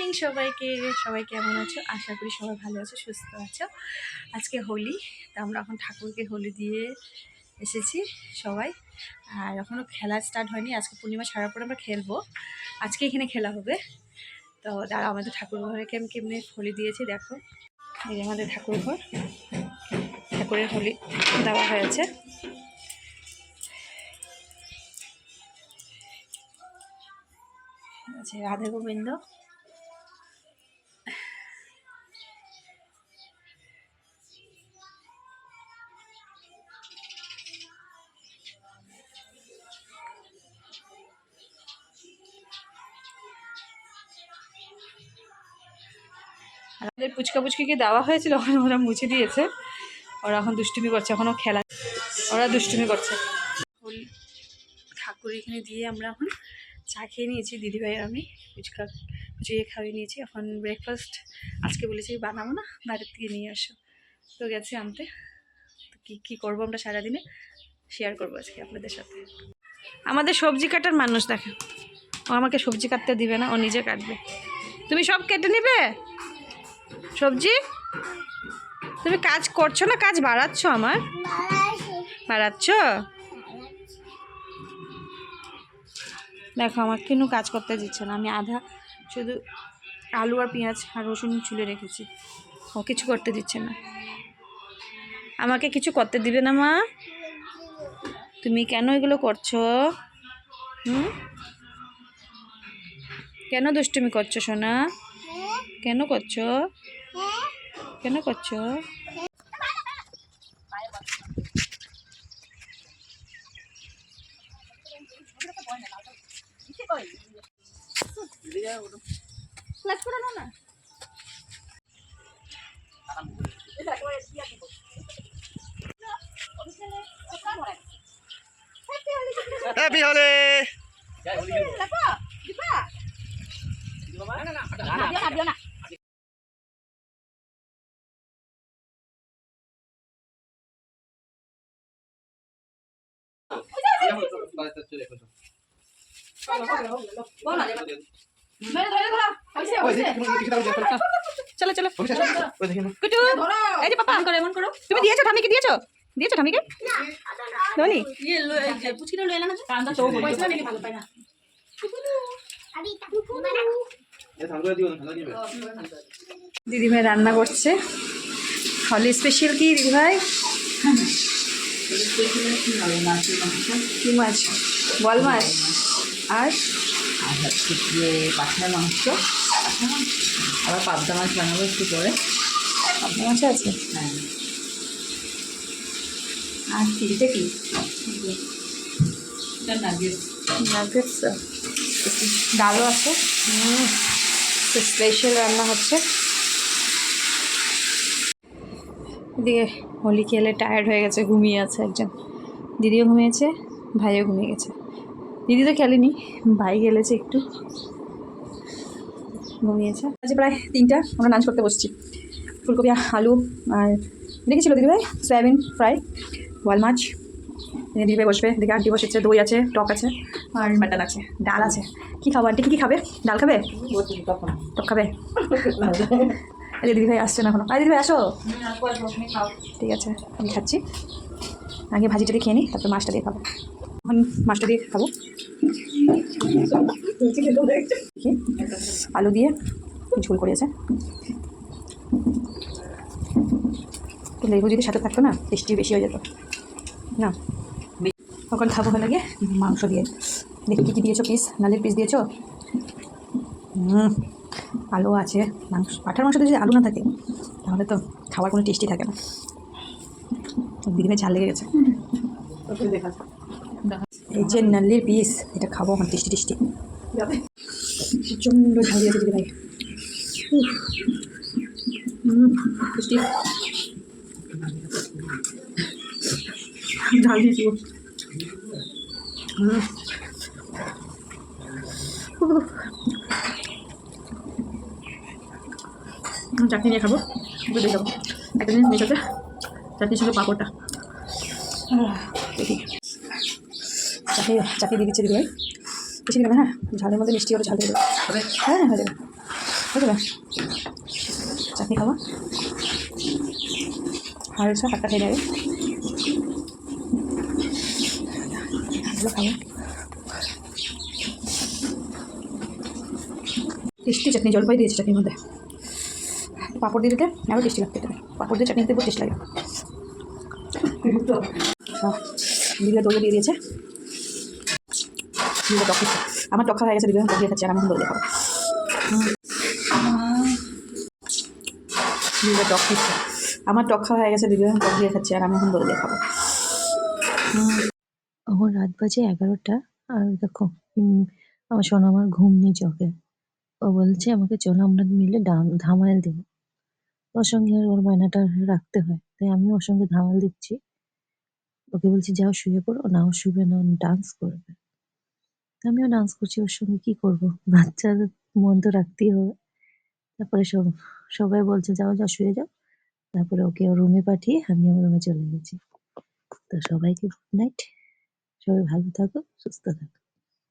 Morning সবাইকে। সবাই কেমন আছো? আশা করি সবাই ভালো আছো, সুস্থ আছো। আজকে হোলি, তো আমরা এখন ঠাকুরকে হোলি দিয়ে এসেছি সবাই। আর এখনও খেলা স্টার্ট হয়নি, আজকে পূর্ণিমা ছাড়ার পর আমরা খেলবো। আজকে এখানে খেলা হবে। তো তারা আমাদের ঠাকুর ঘরে কেমনি হোলি দিয়েছি দেখো। এই যে আমাদের ঠাকুর ঘর, ঠাকুরের হোলি দেওয়া হয়েছে। রাধে গোবিন্দ। আমাদের পুচকা পুচকিকে দেওয়া হয়েছিল, ওরা মুছে দিয়েছে। ওরা এখন দুষ্টুমি করছে, এখনও খেলা, ওরা দুষ্টুমি করছে। ঠাকুর এখানে দিয়ে আমরা এখন চা খেয়ে নিয়েছি, দিদিভাই আর আমি। পুচকা পুচকিকে খাইয়ে নিয়েছি। এখন ব্রেকফাস্ট আজকে বলেছি বানাবো না, বাইরের থেকে নিয়ে আসো। তো গেছি আনতে। তো কী করবো আমরা সারাদিনে শেয়ার করবো আজকে আপনাদের সাথে। আমাদের সবজি কাটার মানুষ দেখে, ও আমাকে সবজি কাটতে দিবে না, ও নিজে কাটবে। তুমি সব কেটে নিবে সবজি? তুমি কাজ করছো না, কাজ বাড়াচ্ছ? আমার বাড়াচ্ছ? দেখো আমার কিন্তু কাজ করতে দিচ্ছে না। আমি আধা শুধু আলু আর পেঁয়াজ আর রসুন ছুলে রেখেছি, ও কিছু করতে দিচ্ছে না। আমাকে কিছু করতে দিবে না মা? তুমি কেন এগুলো করছো? কেন দুষ্টুমি করছো সোনা? কেন করছো? কেন করছো? হ্যাপি হোলি। চলো চলো কুটু, এই যে পাপা এমন করো, এমন করো। তুমি দিয়েছো ঠামিকে? দিয়েছো দিয়েছো ঠামিকে? ধনি পুচকিটা লয়ে না কান্দা তো পয়সা নেই, ভালো পায় না। দিদিভাই রান্না করছে হোলি স্পেশাল। কি দিদিভাই? কি মাছ? বল মাছ আর হচ্ছে গিয়ে পাঠার মাংস, আবার পাবদা মাছ বানাবো একটু পরে। পাবদা মাছ আছে? হ্যাঁ। আর এটা কি? নাগেটস, ডালও আছে। স্পেশাল রান্না হচ্ছে। এদিকে হোলি খেলে টায়ার্ড হয়ে গেছে, ঘুমিয়ে আছে একজন। দিদিও ঘুমিয়েছে, ভাইও ঘুমিয়ে গেছে। দিদি তো খেলেনি, ভাই খেলেছে একটু, ঘুমিয়েছে। আজ প্রায় 3টা, আমরা লাঞ্চ করতে বসছি। ফুলকপি আলু আর দেখেছিল দিদিভাই সয়াবিন ফ্রাই, বোয়াল মাছ। দিদিভাই বসবে, দেখে আন্টি বসেছে, দই আছে, টক আছে আর মাটন আছে, ডাল আছে। কী খাবো আন্টি? কী খাবে? ডাল খাবে? টক খাবে? আরে দিদিভাই আসছে না এখনো। আরে দিদিভাই আসো। ঠিক আছে, আমি খাচ্ছি। আগে ভাজিটা দিয়ে খেয়ে নিই, তারপর মাছটা দিয়ে খাবো। এখন মাছটা দিয়ে খাবো। আলু দিয়ে ঝোল করেছে, তো লেবু যদি সাথে থাকতো না, টেস্টি বেশি হয়ে যেত না। তখন খাবো ভালো লাগে মাংস দিয়ে। দেখি কী কী দিয়েছো, পিস নালের পিস দিয়েছো। আলু আছে, মাংস। পাঠার মাংসতে যদি আলু না থাকে তাহলে তো খাওয়ার কোনো টেস্টি থাকে না। দিদিভাই ঝাল লেগে গেছে। এই যে নালের পিস, এটা খাবো আমার টেস্টি টেস্টি। প্রচণ্ড ঝাল দিয়েছে দিদিভাই, টেস্টি ঝাল দিয়েছি। চাটনি নিয়ে খাবো, দুধ দিয়ে খাবো। একটা জিনিস মেশাতে, চাটনির সঙ্গে পাঁপড়টা। দেখি চাটনি দিয়ে দিচ্ছে দিদিভাই, বেশি দেবে। হ্যাঁ, ঝালের মধ্যে মিষ্টি হলে ঝাল দিয়ে দেবে। হ্যাঁ হয়ে যাবে, বুঝলে চাটনি খাবো আর এসে হাতটা খেয়ে যাবে এগুলো খাবো টেস্টি চাটনি জলপাই দিয়েছে চাটনির মধ্যে পাঁপড় দিয়ে দিতে আরও টেস্টি লাগতে এটা পাঁপড় দিয়ে চাটনি দিতে খুব টেস্টি লাগে দিদিরা দই দিয়ে দিয়েছে দিদিরা টক খাচ্ছে আমার টক খাওয়া হয়ে গেছে দিদিরা টক দিয়ে খাচ্ছে আর আমি এখন দই দিয়ে খাবো দিদিরা টক খাচ্ছে আমার টক খাওয়া হয়ে গেছে দিদিরা টক দিয়ে খাচ্ছে আর আমি এখন দই দিয়ে খাবো এখন রাত বাজে 11টা। আর দেখো আমার সোনামার ঘুম নেই চোখে। ও বলছে আমাকে চলো আমরা মিলে ধামাইল দেবো। ওর সঙ্গে আর ওর বায়নাটা রাখতে হয়, তাই আমি ওর সঙ্গে ধামাইল দিচ্ছি। ওকে বলছি যাও শুয়ে পড়ো, না ও শুবে না, ও ডান্স করবে। তা আমিও ডান্স করছি ওর সঙ্গে, কি করব, বাচ্চাদের মন তো রাখতেই হবে। তারপরে সবাই বলছে যাও যাও শুয়ে যাও। তারপরে ওকে ওর রুমে পাঠিয়ে আমি আমার রুমে চলে গেছি। তো সবাইকে গুড নাইট, সবাই ভালো থাকো, সুস্থ থাকো।